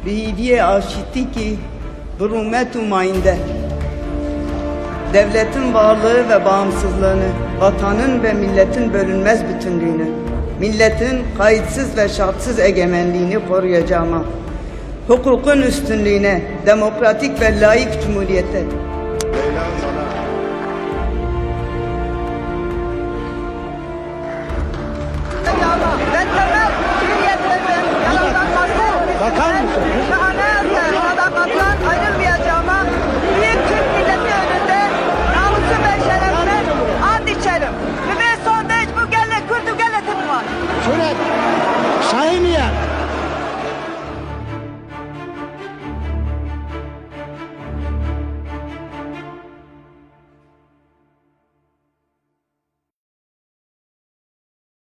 Bihidiye aşitti ki burumetu mayinde. Devletin varlığı ve bağımsızlığını, vatanın ve milletin bölünmez bütünlüğünü, milletin kayıtsız ve şartsız egemenliğini koruyacağıma, hukukun üstünlüğüne, demokratik ve layık cumhuriyete, Bakar mısın?